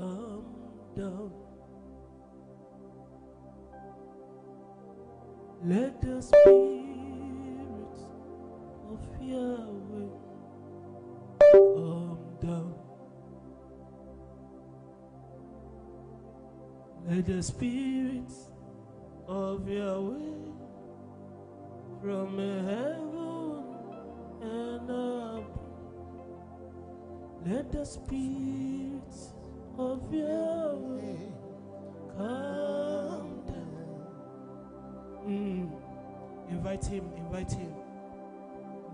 come down. Let the Spirit of Yahweh come down. Let the Spirit of Yahweh from heaven and up. Let the Spirit of Yahweh come down. Invite him, invite him.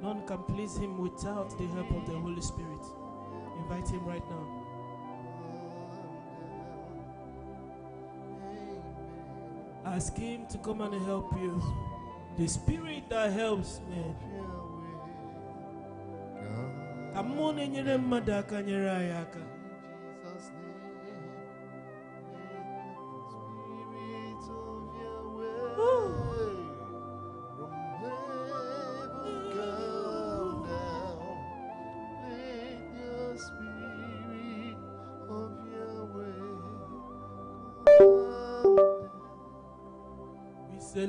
None can please him without the help of the Holy Spirit. Invite him right now. Ask him to come and help you. The Spirit that helps me. Come on, in your mother, can you rayaka?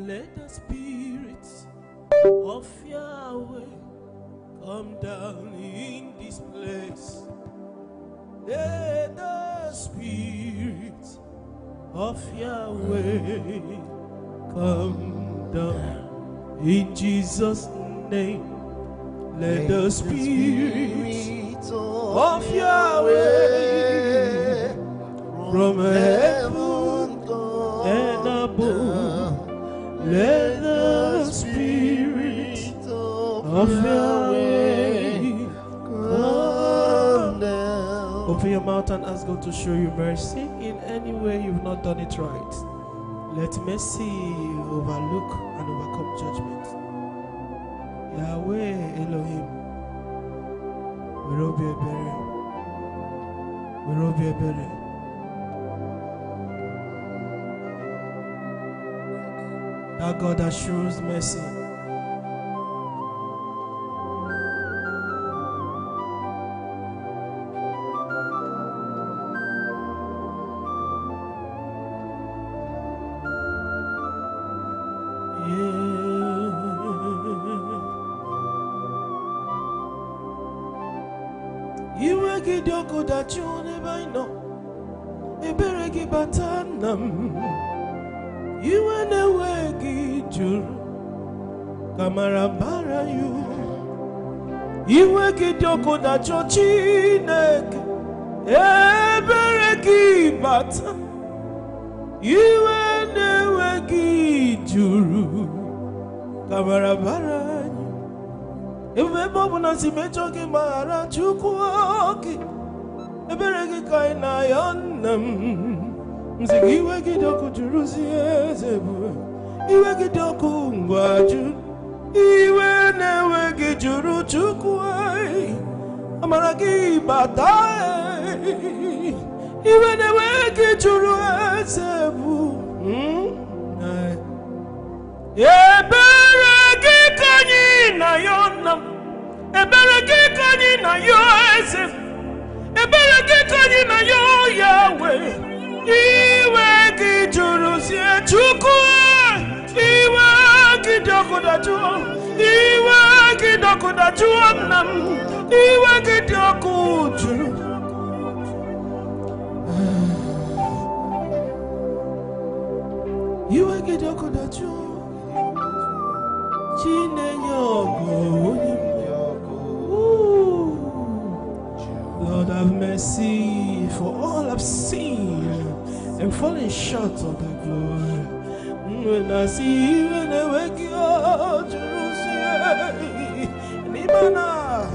Let the Spirit of Yahweh come down in this place. Let the Spirit of Yahweh come down in Jesus' name. Let the Spirit of Yahweh from heaven and above. Let the Spirit of Yahweh come down. Open your mouth and ask God to show you mercy in any way you've not done it right. Let mercy overlook and overcome judgment. Yahweh Elohim, we rob your burial. We rob your burial. Our God that shows mercy. You will get your good at you never know. A beregi batanam. You and a wegi juru kamarabara you. You wegi doko da chochinek ebereki bata. You and a wegi juru kamarabara you. If we bobo na si mechoki mara chukuoki ebereki kaina yonam. Iwe kidoku juruzie zebu, iwe kidoku ngwaju, iwe newe kijuru chukwai, amaraki batai, iwe newe kijuru zebu. Ebereki kanyi na yonam, ebereki kanyi na yo ezef, ebereki kanyi na yo Yahweh. Iwe kijuru siye chukua, iwe kidoko da chuo, iwe kidoko da chuo nam, iwe kidoko juru. Iwe kidoko da chuo, chine nyoko. Lord have mercy, for all I've seen and falling short of the glory. When I see you when I wake you up, Jerusalem, Nimana,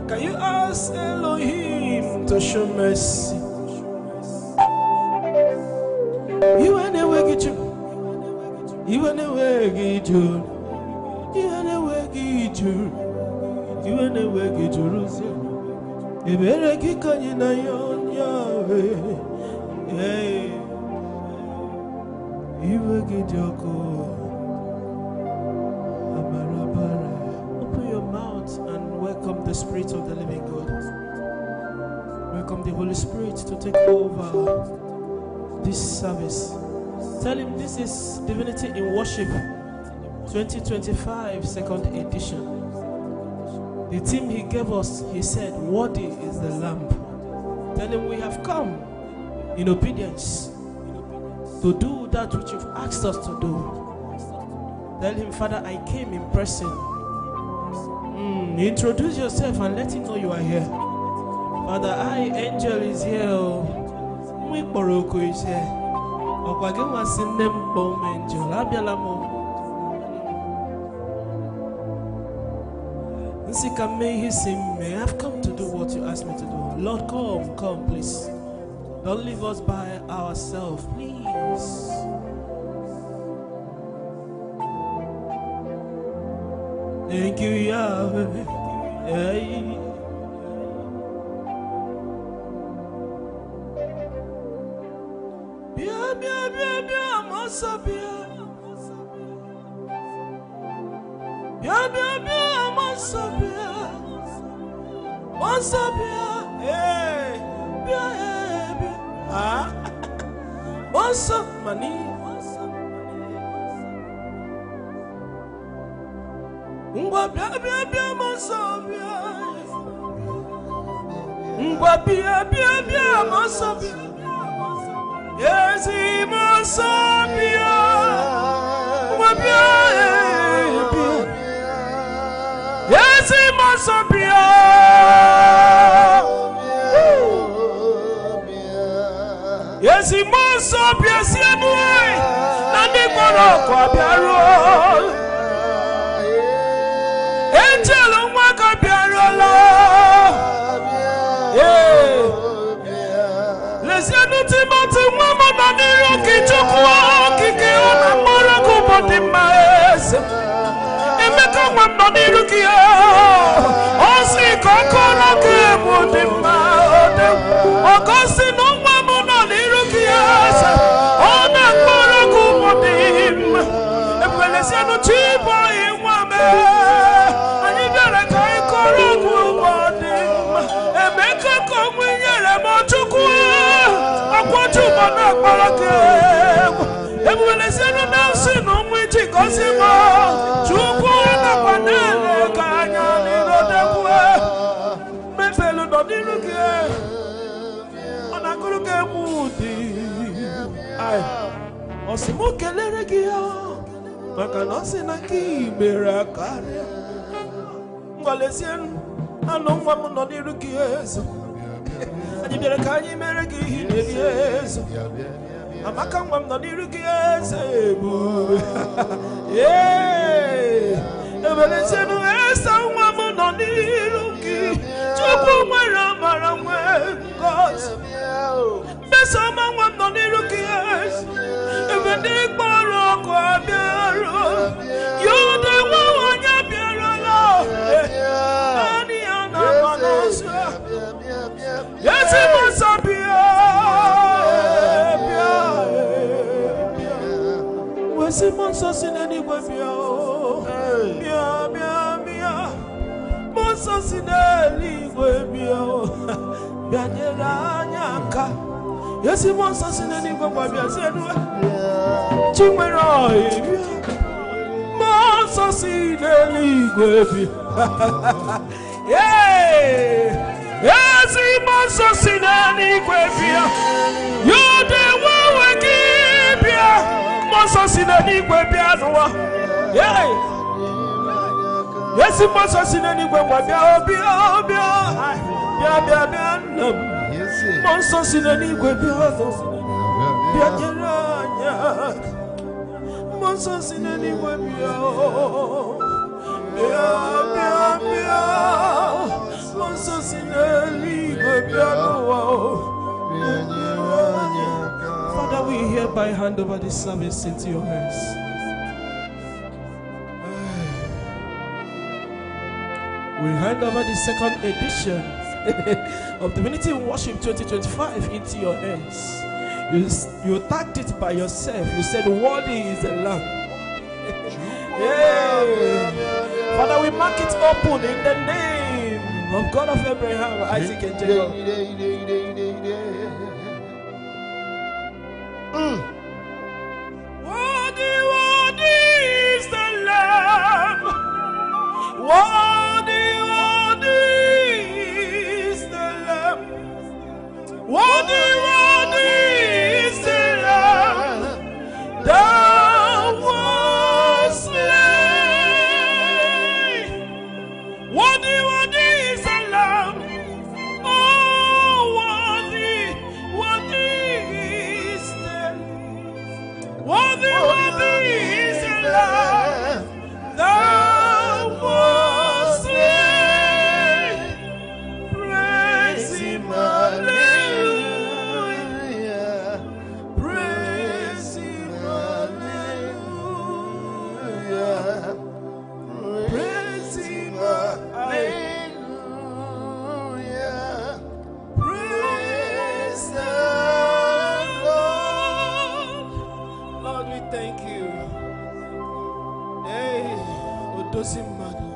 can you ask Elohim to show mercy? You when I wake you, you when I wake you, you when I wake you, you when I wake you, Jerusalem. Ebereki kanyi na Yahweh. Open your mouth and welcome the Spirit of the living God. Welcome the Holy Spirit to take over this service. Tell him this is Divinity in Worship 2025 second edition. The theme he gave us, he said, worthy is the Lamb. Tell him we have come in obedience to do that which you've asked us to do. Tell him, Father, I came in person. Introduce yourself and let him know you are here. Father, Angel is here. Boroko is here. May have come to do what you asked me to do. Lord, come, please. Don't leave us by ourselves, please. Thank you, Yahweh. Hey. Bia, Mosabia. Mosabia, hey, bia, Mosabani, bia, Mosabia, bia, Mosabia, yes, Mosabia, bia. Yes, he must be. Yes, he must be. Yes, he Father, we hereby hand over this service into your hands. We hand over the second edition of Divinity in Worship 2025 into your hands. You tagged it by yourself. You said, worthy is the Lamb. Yeah. Father, we mark it open in the name of God of Abraham, Isaac, and Jacob. Worthy, worthy is the Lamb. Worthy, worthy is the Lamb. Worthy, worthy is the Lamb that was slain. Worthy, worthy is the Lamb. Oh, worthy, worthy is the worthy, worthy is the Lamb that was slain. Praise Him, hallelujah. Praise Him, hallelujah. Praise Him, hallelujah. Praise the Lord. Lord, we thank you. Hey, Odosimado.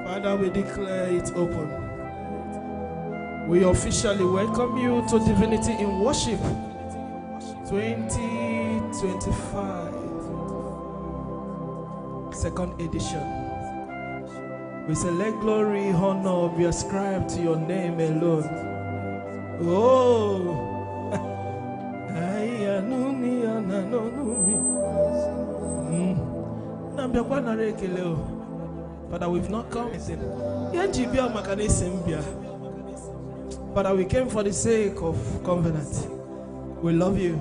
Father, we declare it open. We officially welcome you to Divinity in Worship 2025, second edition. We say, let glory, honor be ascribed to your name alone. Oh, Father, we've not come. Father, we came for the sake of covenant. We love you.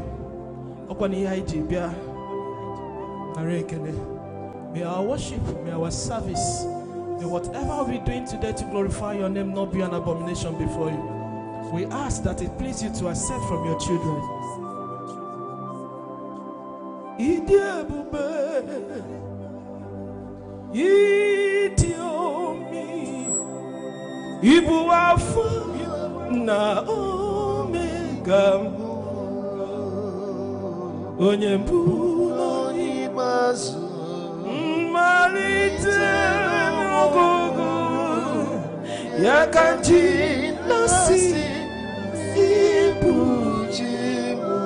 May our worship, may our service, may whatever we're doing today to glorify your name not be an abomination before you. We ask that it please you to accept from your children. Ibu Alpha na Omega, onye mbụ n'ikpeazụ, mmalite n'ọgụgụ, ya ka ji nasi ibu ji mụ.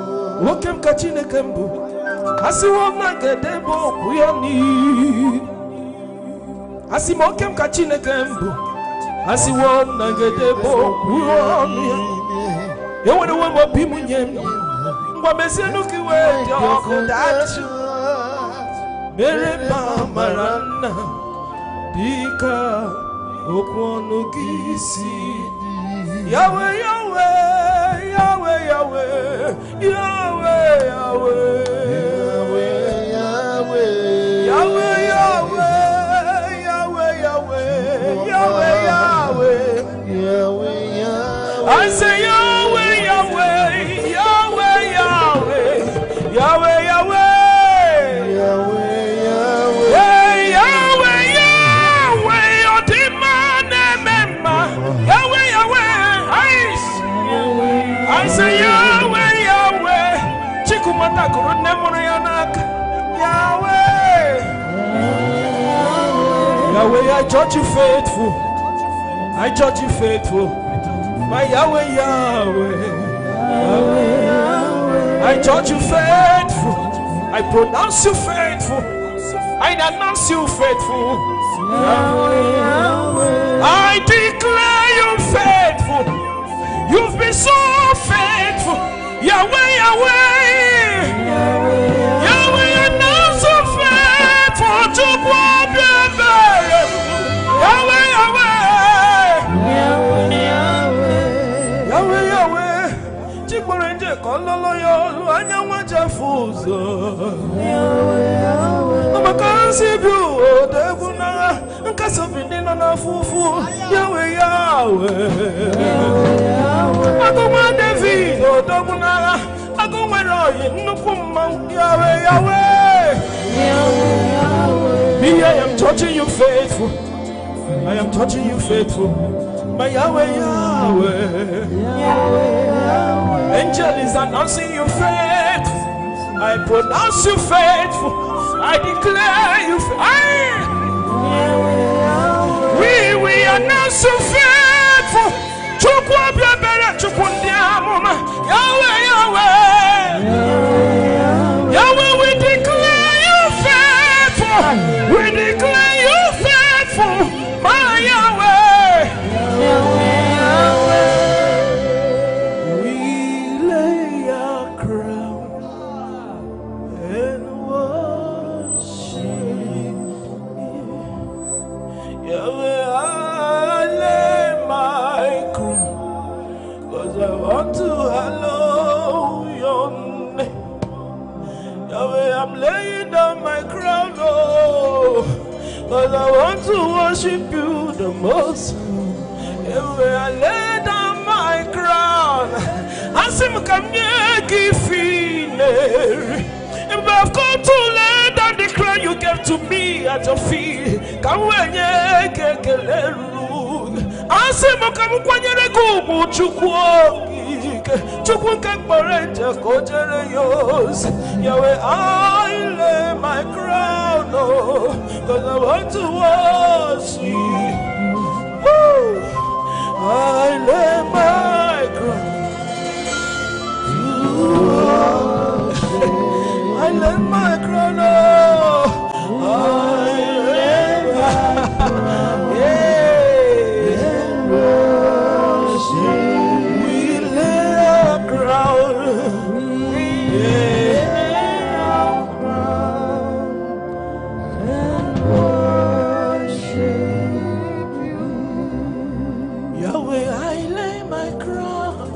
Nwoke m ka Chineke mbụ, asịwo m na gedebe okwu ya n'ihu. Asị m oke m ka Chineke mbụ, Asi won na gedebo kuonia. Ye wone wo mo bi munyem. Ngwa mesenu ki we di okudachu. Mere ba marana. Dika okwonu kisi. Yahweh, Yahweh, Yahweh, Yahweh, Yahweh, Yahweh, Yahweh, Yahweh, Yahweh, Yahweh, Yahweh. I say Yahweh, Yahweh, Yahweh, Yahweh, Yahweh, Yahweh, Yahweh, Yahweh. Hey, Yahweh, Yahweh, your demand, Yahweh, Yahweh. I say Yahweh, Yahweh. Chikumata kurune murianak. Yahweh, Yahweh, I judge you faithful. I judge you faithful. My Yahweh, Yahweh, Yahweh, Yahweh. I judge you faithful. I pronounce you faithful. I announce you faithful. Yahweh, Yahweh. I declare you faithful. You've been so faithful. Yahweh, Yahweh, Yahweh, Yahweh. I announce you faithful to walk your way. Yahweh, Yahweh. Yahweh, Yahweh, Yahweh, Yahweh. Chikborenje kololo yo anyanwa jafuzo. Yahweh, Yahweh. Amakansi bu odeguna nkasofindino na fufu. Yahweh, Yahweh, Yahweh, Yahweh. Agoma David odeguna agoma royi nukuma. Yahweh, Yahweh, Yahweh, Yahweh. Me, I am judging you faithful. I am touching you faithful. My Yahweh, Yahweh, Yahweh, Yahweh. Angel is announcing you faithful. I pronounce you faithful. I declare you faithful. We announce you faithful. Chukwa bebere chukundi worship you the most. Everywhere I lay down my crown, I see me come here, if I've come to lay down the crown you gave to me at your feet, come when you get I see me come when you go to Yahweh, I lay my crown, oh, because I want to worship. Woo! I lay my crown. I lay my crown, oh, I lay my crown. We lay our crown. We lay our crown and worship you. Yahweh, I lay my crown.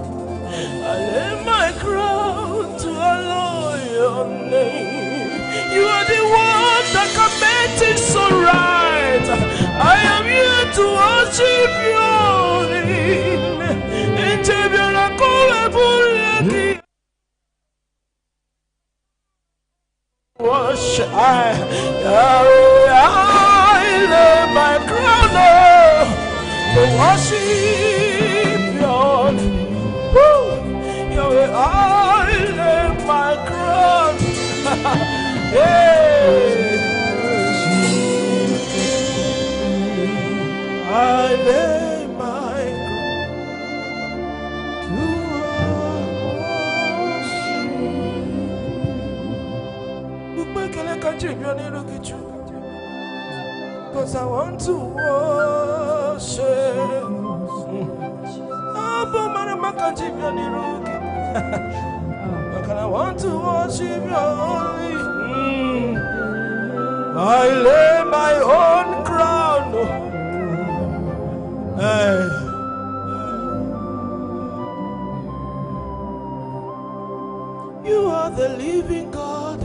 I lay my crown to hallow your name. You are the one that can make it so right. I am here to worship your name. Worship, I lay my crown to worship your name. Yahweh, I lay my crown. I lay my crown to worship. Because I want to worship. I want to worship you only. I lay my own crown. You are the living God.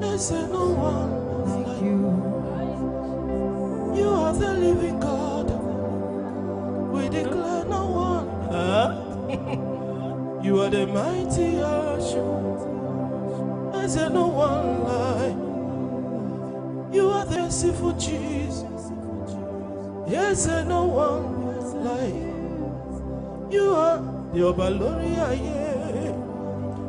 There's no one like you. You are the living God. We declare no one. You are the mighty ocean. There's no one like you. Are the merciful Jesus. Yes, no one like you. Are the Obaloria.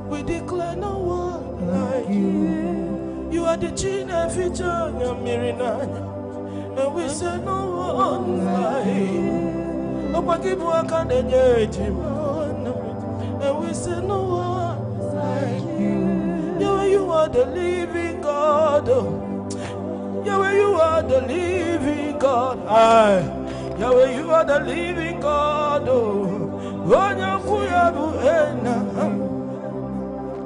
We declare no one like you. You are the chin and feature of Mirina, and we say no one like. And we say no one like you. Yahweh, you are the living God. Yahweh, you are the living God. Yahweh, you are the living God.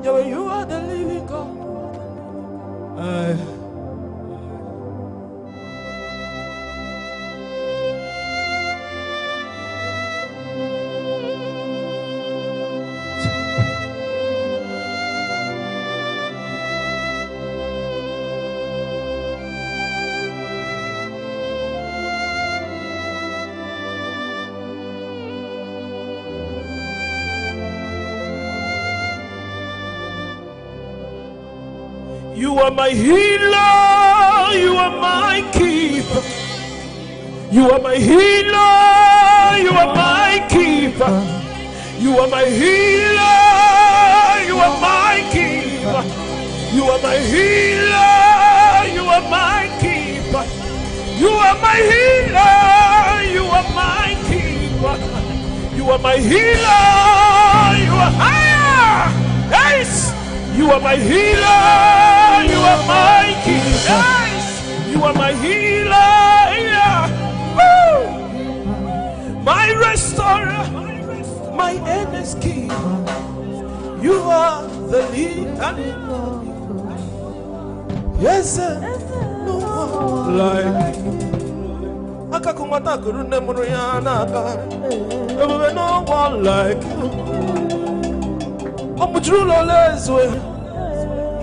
Yahweh, you are the living God. You are my healer, you are my keeper. You are my healer, you are my keeper. You are my healer, you are my keeper. You are my healer, you are my keeper. You are my healer, you are my keeper. You are my healer, you are higher. Yes, you are my healer. You are my keeper. Yes, you are my healer. Yeah. Woo. My restorer, my endless keeper. You are the leader. Yes, sir. No one like Akakumata Kurune Muriana. No one like you. I'm a true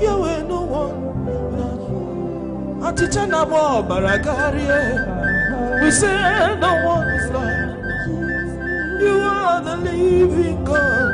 Yahweh, no one like you. I Atichana mo baragarie. We say no one is like. You are the living God.